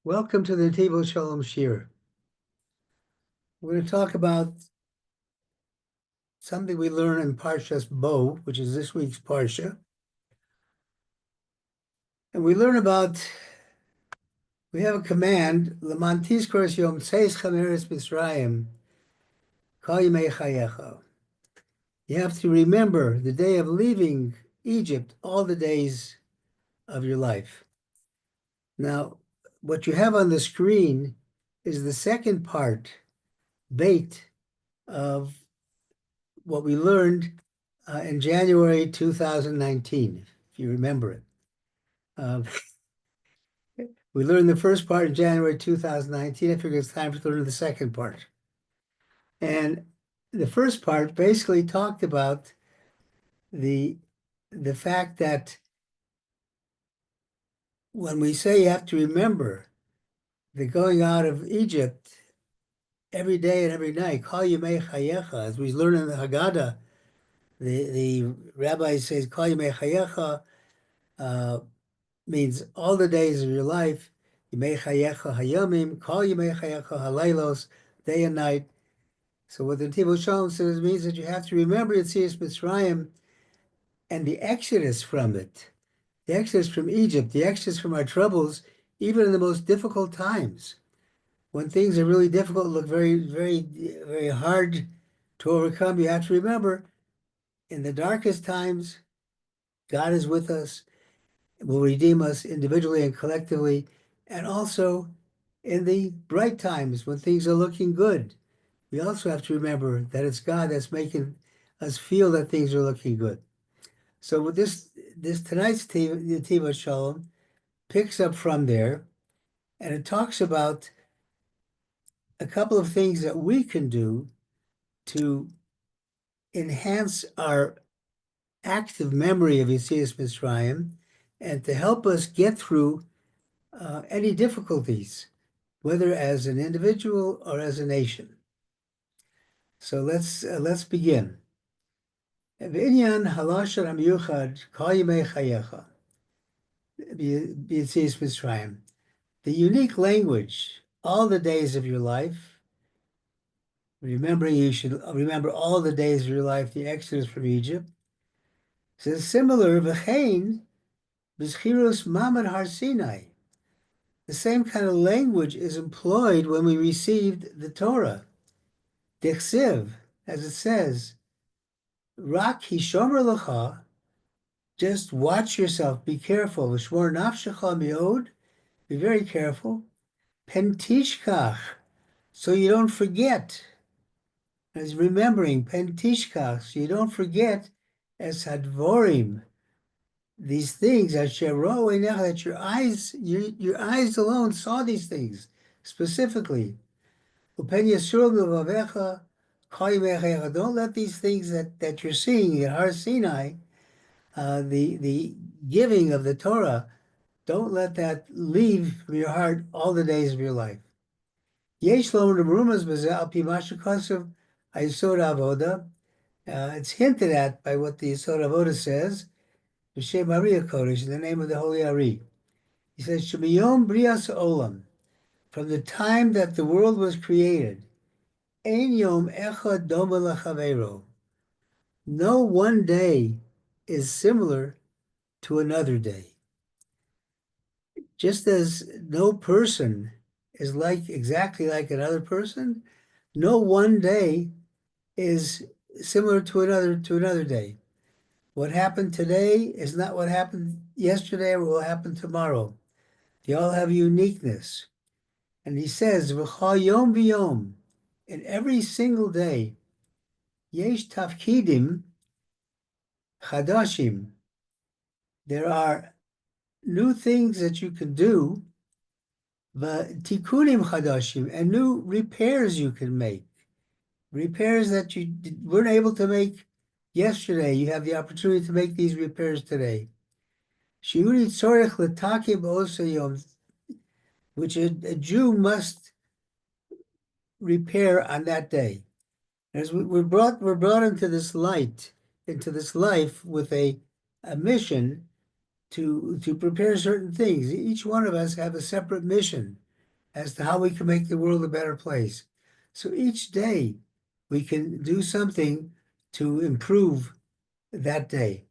Welcome to the Table Shalom Shir. We're going to talk about something we learn in Parsha Bo, which is this week's Parsha. And we learn about, we have a command, L'man tizkor yom tzeis chameres Mitzrayim, kol yimei chayecha. You have to remember the day of leaving Egypt all the days of your life. Now, what you have on the screen is the second part, bait, of what we learned in January 2019, if you remember it. We learned the first part in January 2019. I figure it's time to learn the second part. And the first part basically talked about the fact that when we say you have to remember the going out of Egypt every day and every night, Kol Yimei Chayecha, as we learn in the Haggadah, the rabbi says Kol Yimei Chayecha means all the days of your life. Yimei Chayecha Hayamim, Kol Yimei Chayecha Halaylos, day and night. So what the Tibul Shalom says means that you have to remember Yetzias Mitzrayim and the exodus from it, the exodus from Egypt, the exodus from our troubles, even in the most difficult times. When things are really difficult, look very, very, very hard to overcome, you have to remember, in the darkest times, God is with us, will redeem us individually and collectively, and also in the bright times when things are looking good. We also have to remember that it's God that's making us feel that things are looking good. So with this tonight's Tiva Shalom picks up from there, and it talks about a couple of things that we can do to enhance our active memory of Yetzias Mitzrayim and to help us get through any difficulties, whether as an individual or as a nation. So let's begin. V'inyan halashon hamiyuchad kol yimei chayecha b'Yetzias Mitzrayim. The unique language, all the days of your life. Remembering you should remember all the days of your life, the exodus from Egypt. So similar, v'chein b'zchirus mamad har Sinai. The same kind of language is employed when we received the Torah. Dichsiv, as it says, Rak hishomer lecha, just watch yourself, be careful. V'shmor nafshecha miod, be very careful. Pen tishkach, so you don't forget. As remembering, pen tishkach, so you don't forget, as hadvorim, these things, that your eyes alone saw these things specifically. Don't let these things that you're seeing at Har Sinai, the giving of the Torah, don't let that leave from your heart all the days of your life. It's hinted at by what the Yesod Avoda says, B'Shem Ariya Kodesh, in the name of the Holy Ari. He says, Shemiyom Brias Olam, from the time that the world was created, Ein Yom Echad Doma L'Chaveiro. No one day is similar to another day. Just as no person is exactly like another person, no one day is similar to another day. What happened today is not what happened yesterday or will happen tomorrow. They all have uniqueness. And he says, V'chol yom v'yom, in every single day, yesh tafkidim chadashim. There are new things that you can do, v'tikunim chadashim, and new repairs you can make. Repairs that you weren't able to make yesterday, you have the opportunity to make these repairs today. Shiuri tzorech l'takim b'osayom, which a Jew must repair on that day. As we're brought into this light, into this life with a mission to prepare certain things. Each one of us have a separate mission. as to how we can make the world a better place. So each day we can do something to improve that day.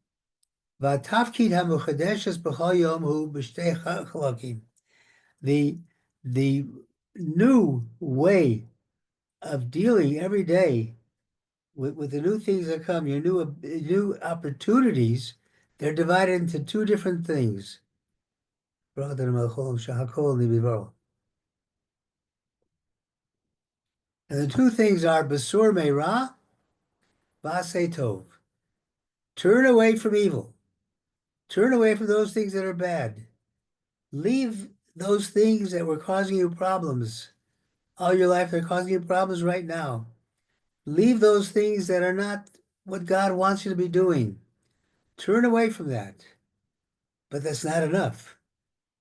והתפקיד המחודש בכל יום הוא בשתי חלקים. The new way of dealing every day with the new things that come, your new opportunities, they're divided into two different things. And the two things are Basur Meira, Vase Tov. Turn away from evil. Turn away from those things that are bad. Leave those things that were causing you problems all your life. They're causing you problems right now. Leave those things that are not what God wants you to be doing. Turn away from that. But that's not enough.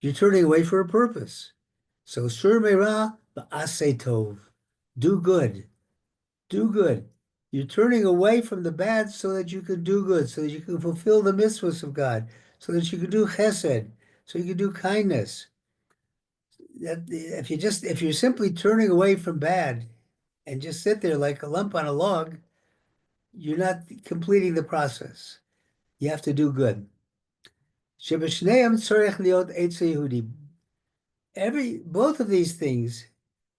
You're turning away for a purpose. So Sur Meira Va'aseh Tov. Do good. Do good. You're turning away from the bad so that you can do good, so that you can fulfill the mitzvahs of God, so that you can do chesed, so you can do kindness. If you're simply turning away from bad and just sit there like a lump on a log, you're not completing the process. You have to do good. Both of these things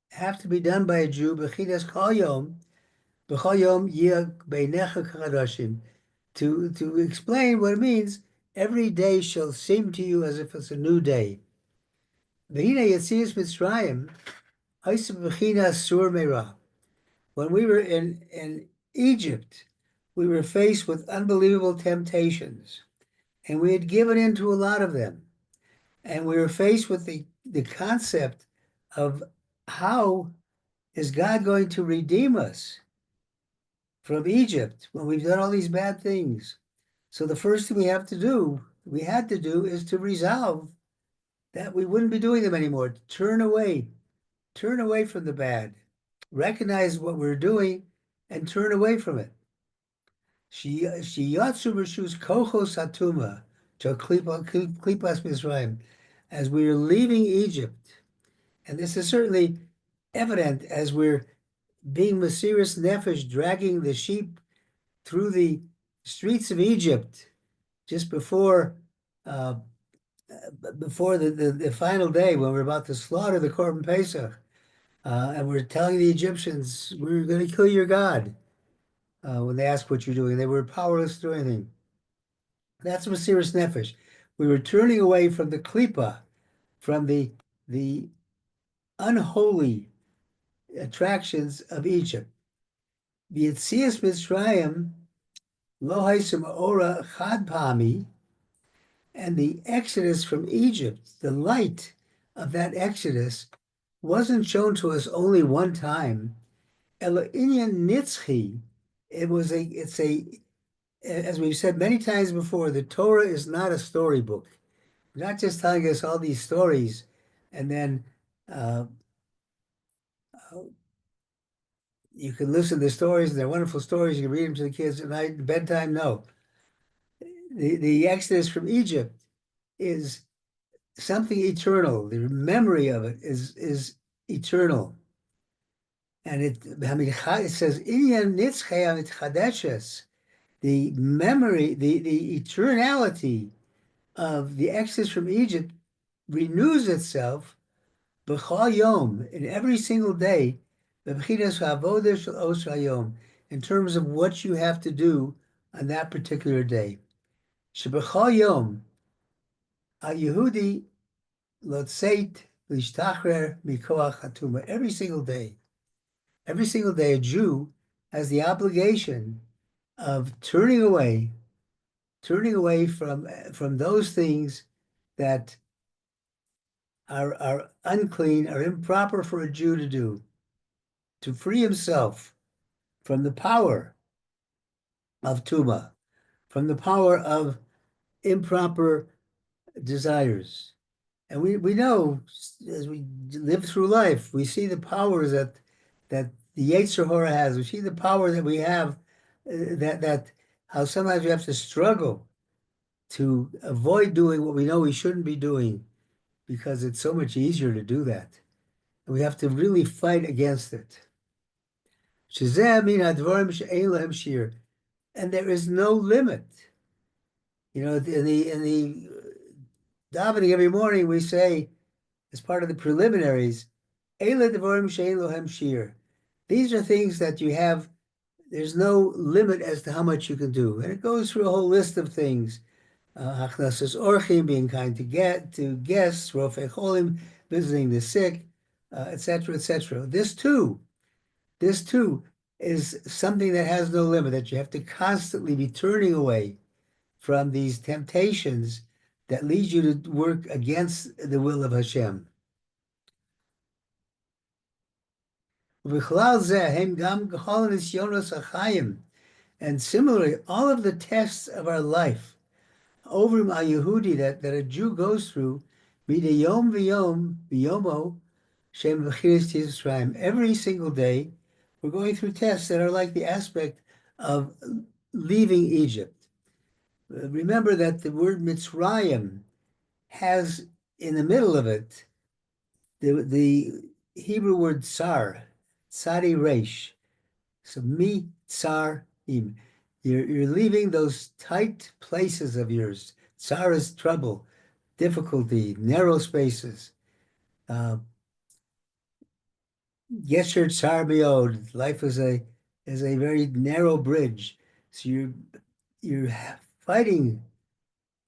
have to be done by a Jew. To explain what it means, every day shall seem to you as if it's a new day. Mitzrayim, when we were in Egypt, we were faced with unbelievable temptations, and we had given in to a lot of them. And we were faced with the concept of how is God going to redeem us from Egypt when we've done all these bad things? So the first thing we had to do is to resolve that we wouldn't be doing them anymore. Turn away from the bad, recognize what we're doing, and turn away from it. Shiyatsu Rishus Kochos Atuma to Klipas Mitzrayim, as we are leaving Egypt, and this is certainly evident as we're being Mesiris Nefesh, dragging the sheep through the streets of Egypt just before the final day when we're about to slaughter the Korban Pesach, and we're telling the Egyptians, we're going to kill your God. When they ask what you're doing, they were powerless to do anything. That's Mesiris Nefesh. We were turning away from the klipa, from the unholy attractions of Egypt. The Yetzias Mitzrayim lo haisim ora chad pami, and the exodus from Egypt, the light of that exodus, wasn't shown to us only one time. Elo inyan nitzchi. It's a, as we've said many times before, the Torah is not a storybook. It's not just telling us all these stories and then you can listen to the stories and they're wonderful stories. You can read them to the kids at night, bedtime. No. The exodus from Egypt is something eternal. The memory of it is eternal. And it says, the memory, the eternality of the exodus from Egypt renews itself b'chol yom, in every single day, in terms of what you have to do on that particular day. Sheb'chol yom, al-Yehudi lotzeit lishtachrer mikoach hatuma. Every single day, a Jew has the obligation of turning away from those things that are unclean, are improper for a Jew to do, to free himself from the power of tuma, from the power of improper desires. And we know, as we live through life, we see the powers that the Yetzer Hara has. We see the power that we have, that how sometimes we have to struggle to avoid doing what we know we shouldn't be doing, because it's so much easier to do that. And we have to really fight against it. Shezeh min hadvarim she'ein lahem shir. And there is no limit. You know, in the davening every morning, we say, as part of the preliminaries, Eila devarim she'ein lahem shir. These are things that you have, there's no limit as to how much you can do. And it goes through a whole list of things. Achnasas orchim, being kind to guests, rofei cholim, visiting the sick, etc., etc. This too is something that has no limit, that you have to constantly be turning away from these temptations that lead you to work against the will of Hashem. And similarly, all of the tests of our life, over my Yehudi, that a Jew goes through, midayom v'yom v'yomo shem v'chiris Mitzrayim. Every single day, we're going through tests that are like the aspect of leaving Egypt. Remember that the word Mitzrayim has in the middle of it the Hebrew word tsar, tsari resh. So mi tsar im. You're leaving those tight places of yours. Tsar is trouble, difficulty, narrow spaces. Yesher tsar biod. Life is a very narrow bridge. So you're fighting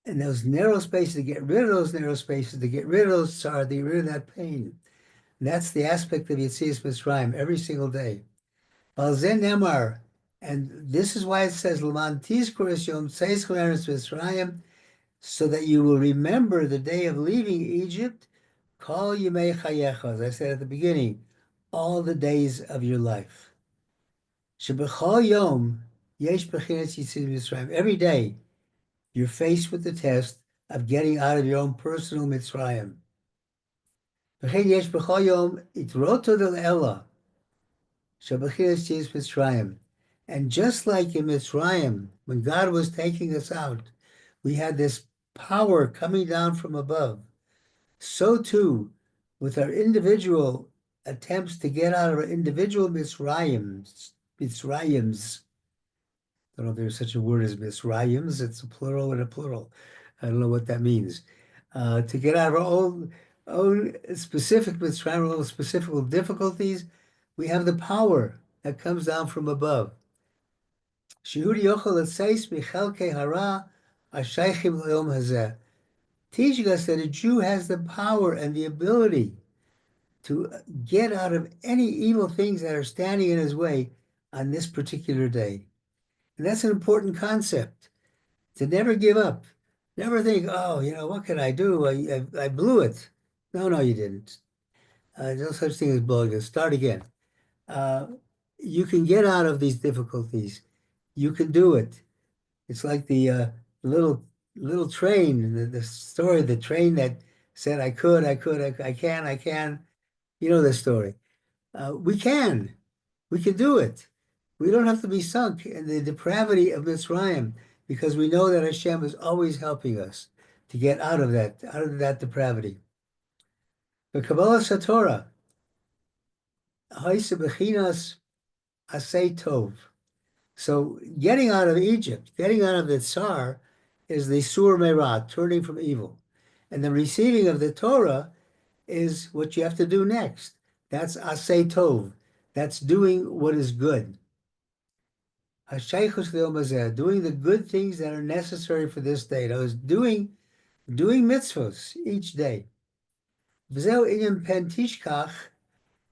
in those narrow spaces to get rid of those narrow spaces, to get rid of those tsar, to get rid of that pain. And that's the aspect of Yetzias Mitzrayim every single day. Al Zen Nemar, and this is why it says L'man tizkor es yom tzeischol eretz Mitzrayim, so that you will remember the day of leaving Egypt. Kol yimei chayecha, as I said at the beginning, all the days of your life. Shebechol yom yesh bechinas Yetzias Mitzrayim. Every day, you're faced with the test of getting out of your own personal Mitzrayim. V'chein yesh b'chol yom itroto del Ela. And just like in Mitzrayim, when God was taking us out, we had this power coming down from above. So too, with our individual attempts to get out of our individual Mitzrayims. I don't know if there's such a word as Mitzrayims. It's a plural and a plural. I don't know what that means. To get out of our own specific Mitzrayim, our own specific difficulties, we have the power that comes down from above. Teaching us that a Jew has the power and the ability to get out of any evil things that are standing in his way on this particular day. And that's an important concept, to never give up. Never think, oh, what can I do? I blew it. No, you didn't. There's no such thing as blowing it. Start again. You can get out of these difficulties. You can do it. It's like the little train, the story, the train that said, I can. You know the story. We can do it. We don't have to be sunk in the depravity of Mitzrayim, because we know that Hashem is always helping us to get out of that depravity. The Kabbalah Satorah, Haisa Bechinas Asay Tov. So getting out of Egypt, getting out of the Tsar, is the Sur Merat, turning from evil. And the receiving of the Torah is what you have to do next. That's Asay Tov. That's doing what is good. Hashaychus Leomazeh, doing the good things that are necessary for this day. That is doing mitzvos each day. V'zeu inyam pen tishkach,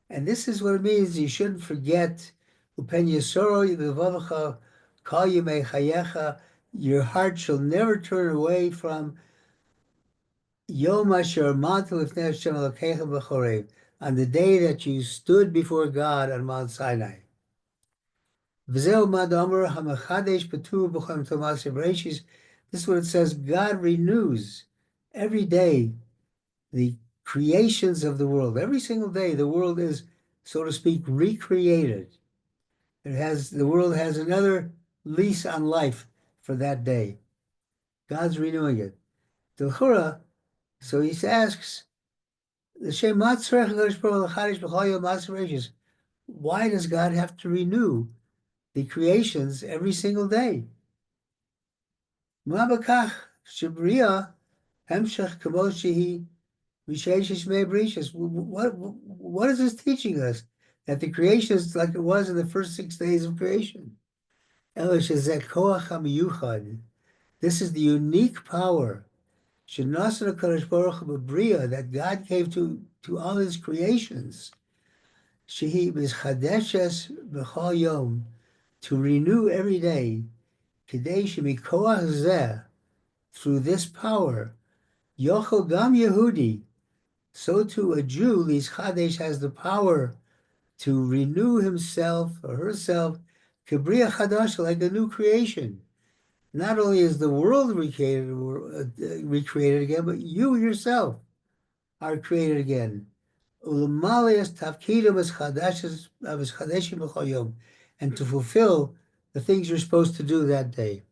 and this is what it means. You shouldn't forget. Upen yisoro yivavacha kol yimei chayecha. Your heart shall never turn away from Yom Asher Amantu Lifnei Hashem Elokecha b'Chorev, on the day that you stood before God on Mount Sinai. V'zeu mad omer hamachadesh b'tuv b'chem tomas Bereshis. This is what it says. God renews every day the creations of the world. Every single day, the world is, so to speak, recreated. The world has another lease on life for that day. God's renewing it. D'chora, so he asks, The Shem Matzrech HaKadosh Baruch Hu L'Chadish B'chol Yom Matzah Reishis. Why does God have to renew the creations every single day? Ma b'kach shebriya hemshech kamo shehi v'sheishish mei brishas. What is this teaching us? That the creation is like it was in the first 6 days of creation. Ela shezeh koach hamiyuchad. This is the unique power shenaseh HaKadosh Baruch Hu b'briya that God gave to all His creations. Shehi mizchadeshes b'chol yom, to renew every day. Kidei shemikoach zeh, through this power, yochel gam Yehudi, so too a Jew, Liz Chadesh, has the power to renew himself or herself, Kibriya Chadash, like a new creation. Not only is the world recreated again, but you yourself are created again. Ulamalias tafkidim as chadashim b'chol yom, and to fulfill the things you're supposed to do that day.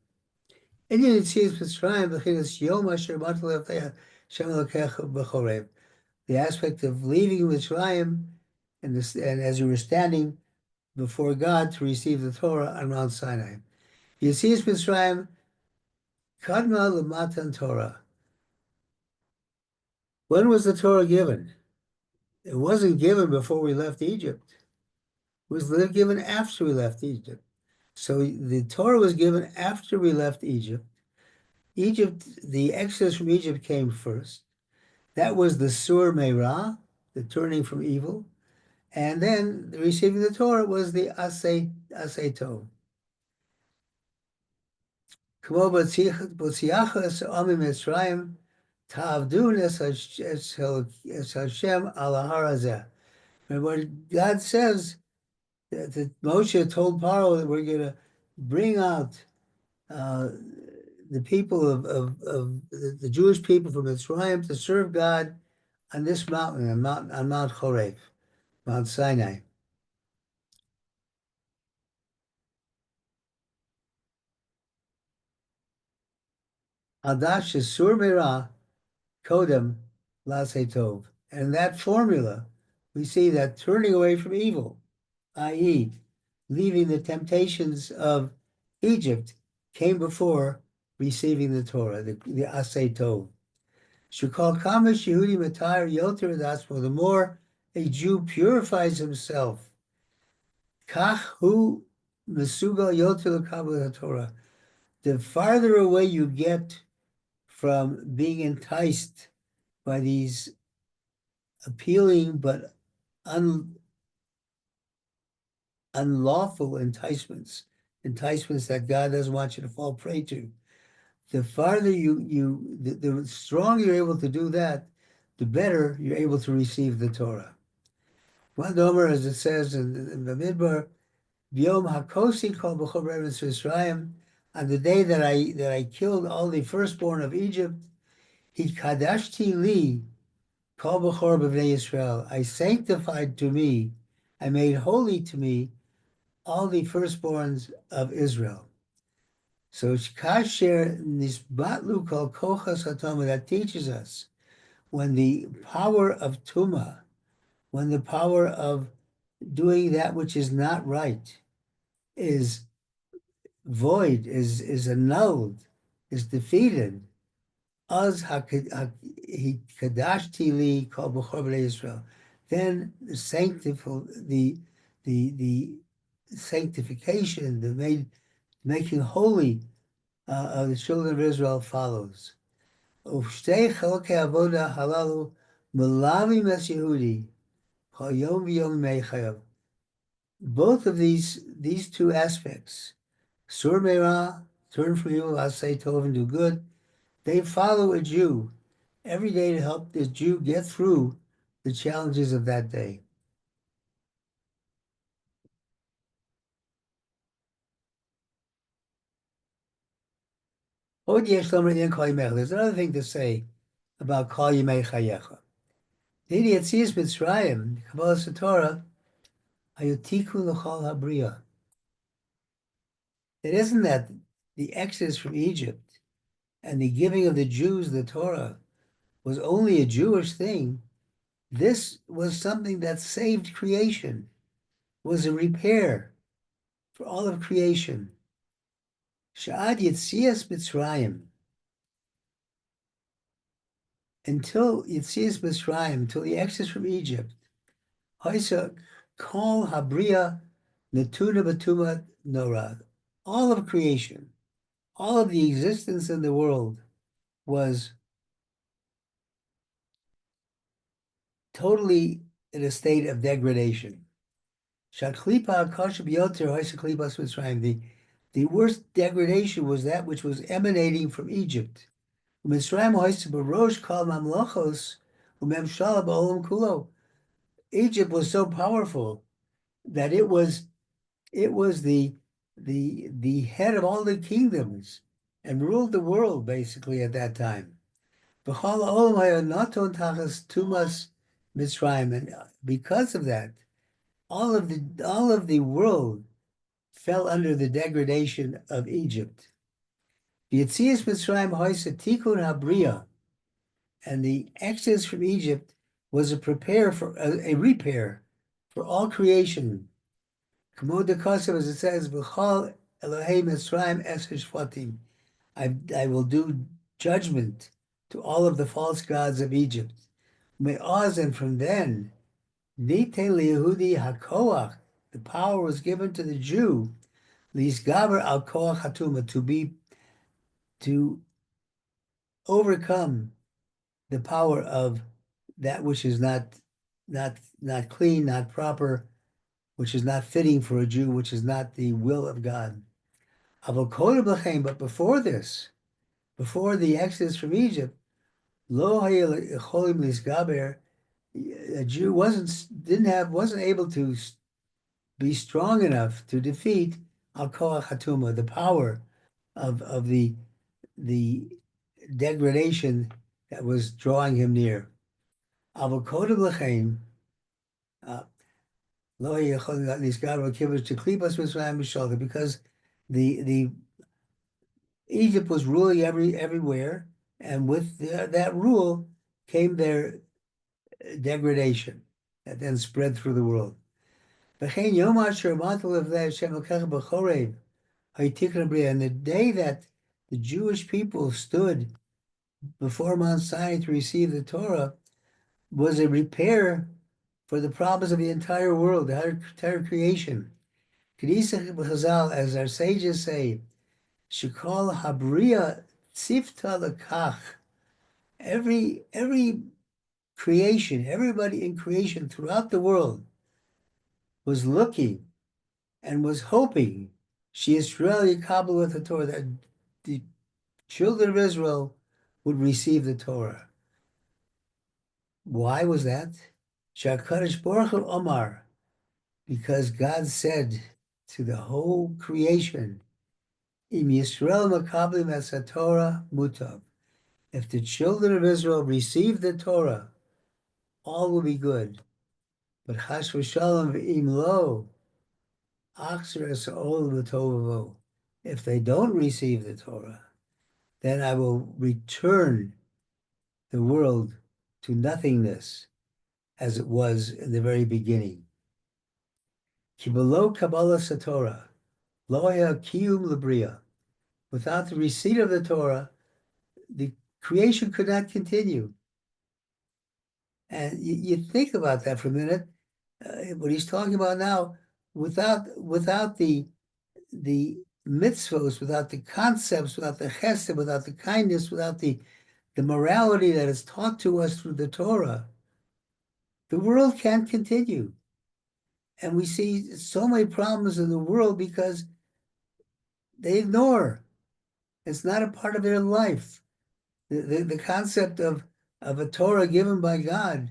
And you see Mitzrayim b'chinas yom asher b'atal le'avtecha Shem Elokecha b'chorev. The aspect of leaving Mitzrayim, and as you were standing before God to receive the Torah on Mount Sinai. You see Mitzrayim kadma l'matan Torah. When was the Torah given? It wasn't given before we left Egypt. It was given after we left Egypt. So the Torah was given after we left Egypt. The exodus from Egypt came first. That was the Sur Meirah, the turning from evil. And then receiving the Torah was the Asay Tov. Kmo b'tziachas ami Mitzrayim ta'avdun es Hashem al har hazeh. And what God says, that Moshe told Paro that we're going to bring out the people of the Jewish people from Mitzrayim to serve God on this mountain, on Mount Horeb, Mount Sinai. Adash is Sur Merah Kodem Lasei Tov. And in that formula, we see that turning away from evil, i.e., leaving the temptations of Egypt, came before receiving the Torah, the Asay Tov. Shukal Kamish Yehudi Matar Yoter, that's for the more a Jew purifies himself. Kach hu Mesugal Yoter L'Kabel Torah. The farther away you get from being enticed by these appealing but unlawful enticements that God doesn't want you to fall prey to. The farther the stronger you're able to do that, the better you're able to receive the Torah. One Omer, as it says in the Midbar, B'yom hakosi kol b'chol b'eretz Mitzrayim, on the day that I killed all the firstborn of Egypt, Hikadashti li kol b'chor b'vnei Yisrael. I sanctified to me, I made holy to me all the firstborns of Israel. So kasher nisbatlu kol kochas hatoma, that teaches us when the power of tuma, when the power of doing that which is not right is void, is annulled, is defeated. Az kadashti li kol b'chor b'nei Israel. Then the sanctification, the making holy of the children of Israel follows. Uvshtei chalkei avoda halalu melavim es Yehudi kol yom v'yom meichayav. Both of these two aspects, Sur Meirah, turn from evil, Asay Tov, and do good, they follow a Jew every day to help the Jew get through the challenges of that day. There's another thing to say about Kol Yimei Chayecha. Didi Yetzias Mitzrayim, Kabbalah Torah, Hayutiku L'chol Habriya. It isn't that the exodus from Egypt and the giving of the Jews the Torah was only a Jewish thing. This was something that saved creation, was a repair for all of creation. Sha'ad Yitzias Mitzrayim, until Yitzias Mitzrayim, until the exodus from Egypt, Haisa Kol Habriya Netuna Batuma Nora, all of creation, all of the existence in the world was totally in a state of degradation. The worst degradation was that which was emanating from Egypt. Egypt was so powerful that it was the head of all the kingdoms and ruled the world basically at that time. And because of that, all of the world fell under the degradation of Egypt. Yetzias Mitzrayim hoisa tikun habriya, and the exodus from Egypt was a repair for all creation. K'mo dekasav, as it says, v'chal Elohei Mitzrayim eser shvatim. I will do judgment to all of the false gods of Egypt. Me'oz, and from then, Nite Yehudi hakoach, the power was given to the Jew, Lisgaber al koach hatuma, to overcome the power of that which is not clean, not proper, which is not fitting for a Jew, which is not the will of God. But before this, before the exodus from Egypt, lo cholim lisgaber, a Jew wasn't able to be strong enough to defeat al koach hatuma, the power of the degradation that was drawing him near. Avokodim l'chein, lo yechol nisgar v'kibbutz to klibas Mitzrayim b'sholta, because the Egypt was ruling everywhere, and with that rule came their degradation that then spread through the world. And the day that the Jewish people stood before Mount Sinai to receive the Torah was a repair for the problems of the entire world, the entire creation. As our sages say, Shekol Habriya Tzifta Lekach. Every creation, everybody in creation throughout the world was looking and was hoping she Yisrael Yikabel with the Torah, that the children of Israel would receive the Torah. Why was that? Shakadosh Baruch Hu Omar, because God said to the whole creation, Im Yisrael Makablim as Torah Mutav. If the children of Israel receive the Torah, all will be good. But Chas v'Shalom v'im lo, Achzer esa'ol v'tovavo. If they don't receive the Torah, then I will return the world to nothingness as it was in the very beginning. Ki below Kabbalah Satorah, lo haya kiyum lebriya. Without the receipt of the Torah, the creation could not continue. And you think about that for a minute. What he's talking about now, without the mitzvos, without the concepts, without the chesed, without the kindness, without the morality that is taught to us through the Torah, the world can't continue. And we see so many problems in the world because they ignore. It's not a part of their life. The concept of a Torah given by God,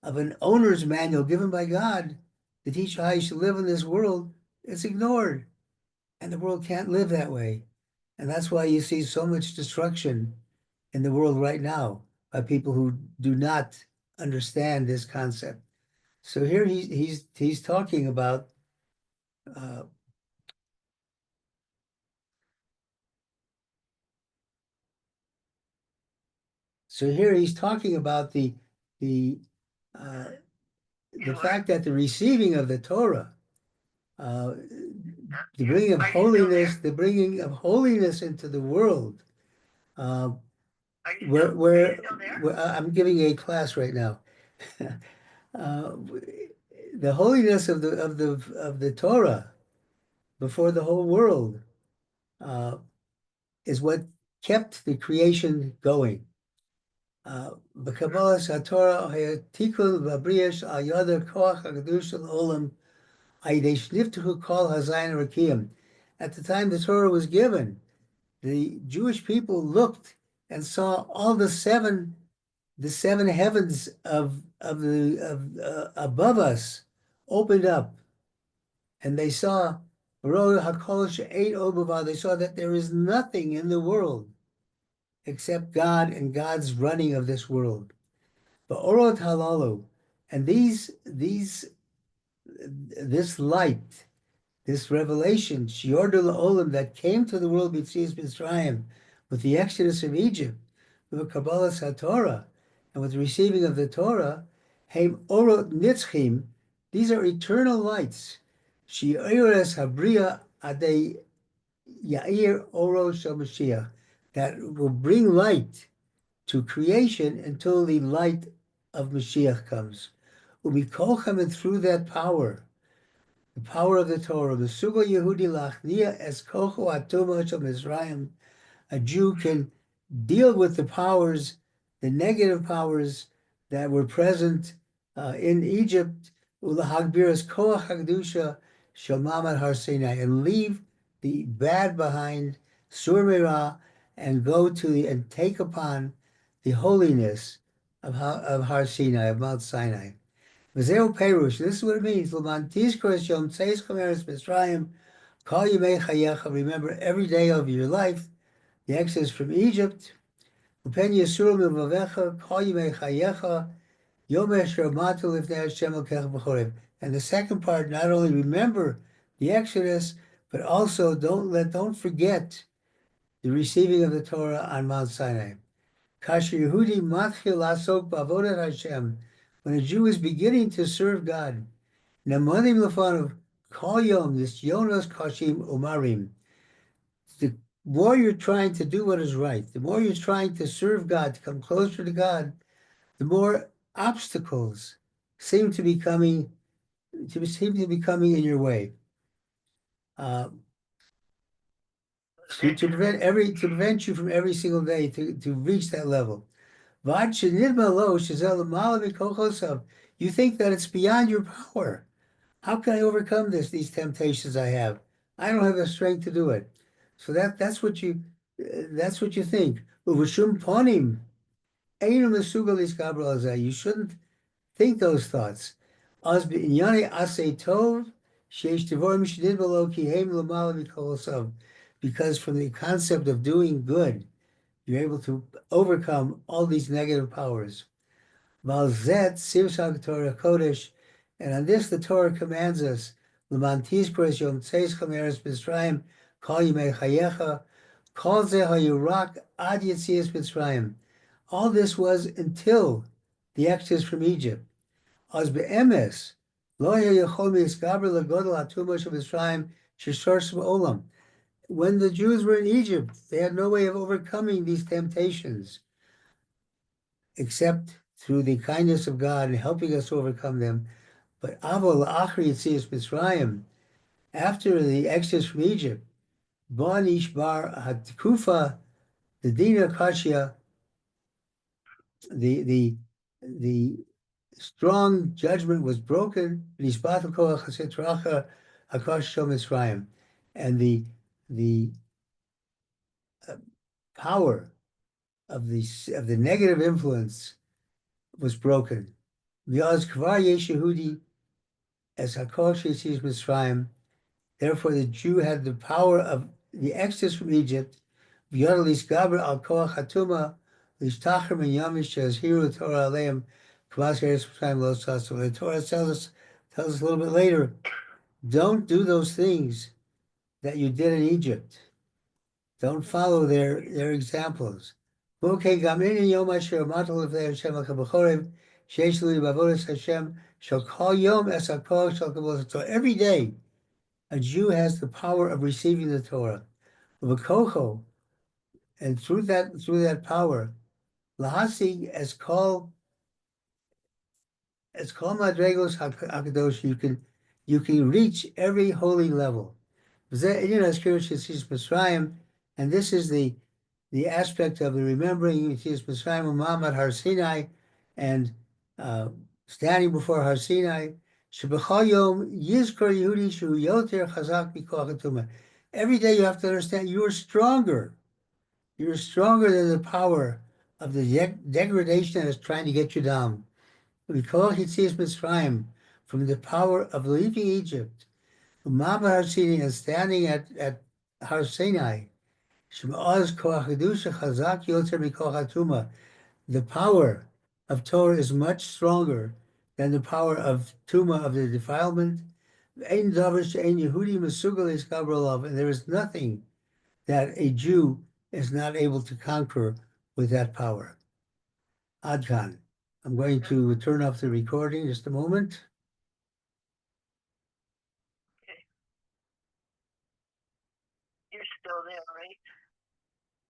of an owner's manual given by God to teach how you should live in this world, it's ignored. And the world can't live that way. And that's why you see so much destruction in the world right now by people who do not understand this concept. So here he's talking about the the fact that the receiving of the Torah, the bringing of holiness into the world, uh, where I'm giving a class right now. uh, the holiness of the Torah before the whole world uh, is what kept the creation going. B'Kabbalas HaTorah tikun v'abriyash al yada koach hakadosh olam ayidei shniftachu kol hazayin rakim. At the time the Torah was given, the Jewish people looked and saw all the seven heavens above us opened up, and they saw they saw that there is nothing in the world except God and God's running of this world. But orot halalu, and this light, this revelation, shiordu la'olam, that came to the world b'tzias Mitzrayim, with the exodus of Egypt, with Kabbalas HaTorah, and with the receiving of the Torah, heim orot nitzchim, these are eternal lights. Shi'ores habriya adei Yair Oro Shel Mashiach, that will bring light to creation until the light of Mashiach comes. Umikolchem, and through that power, the power of the Torah, the Sugo Yehudi Lachnia Es Kocho Atuma Shel Mitzrayim, a Jew can deal with the powers, the negative powers that were present in Egypt, Ulahagbiras Koach Hagdusha Shel Mamad Har Sinai, and leave the bad behind, Sur Merah, and go to and take upon the holiness of Har Sinai, of Mount Sinai. V'zeu Perush, this is what it means. L'man tizkor yom tzeis chomeres Mitzrayim, kol yimei chayecha, remember every day of your life, the exodus from Egypt. Upen yisur milvavecha, kol yimei chayecha, yom esher matu lifnei Hashem elkecha b'chorev. And the second part, not only remember the exodus, but also don't forget the receiving of the Torah on Mount Sinai. Kasher Yehudi matchil lasok b'avodat Hashem, when a Jew is beginning to serve God, nemanim lefanov kol yom nisyonos kashim umarim. The more you're trying to do what is right, the more you're trying to serve God, to come closer to God, the more obstacles seem to be coming in your way. To prevent you from every single day to reach that level. You think that it's beyond your power. How can I overcome these temptations I have? I don't have the strength to do it. So that's what you think. You shouldn't think those thoughts. Because from the concept of doing good, you're able to overcome all these negative powers. And on this the Torah commands us, all this was until the exodus from Egypt. When the Jews were in Egypt, they had no way of overcoming these temptations except through the kindness of God and helping us overcome them. But Mitzrayim, after the exodus from Egypt, the Dina Kashya, the strong judgment was broken, and the power of the negative influence was broken. Therefore, the Jew had the power of the exodus from Egypt. The Torah tells us a little bit later, don't do those things that you did in Egypt. Don't follow their examples. Sheish Lui Bavodas Hashem Shall Kol Yom Es HaKol Shall Kabbalah. So every day, a Jew has the power of receiving the Torah. V'kocho, and through that power, Lahasi as Kol Madregos Hakadosh, you can reach every holy level. Mitzrayim, and this is the aspect of the remembering Mitzrayim Muhammad Har Sinai, and standing before Har Sinai. Shebechol Yom Yizkor Yehudi Shu Yoter Chazak Mikoach HaTumah. Every day you have to understand you are stronger. You're stronger than the power of the degradation that is trying to get you down. We call Hitzias Mitzrayim, from the power of leaving Egypt. Muhammad Har Sinai, and standing at Har Sinai. The power of Torah is much stronger than the power of Tuma, of the defilement. And there is nothing that a Jew is not able to conquer with that power. Adkan. I'm going to turn off the recording just a moment. You're still there, right?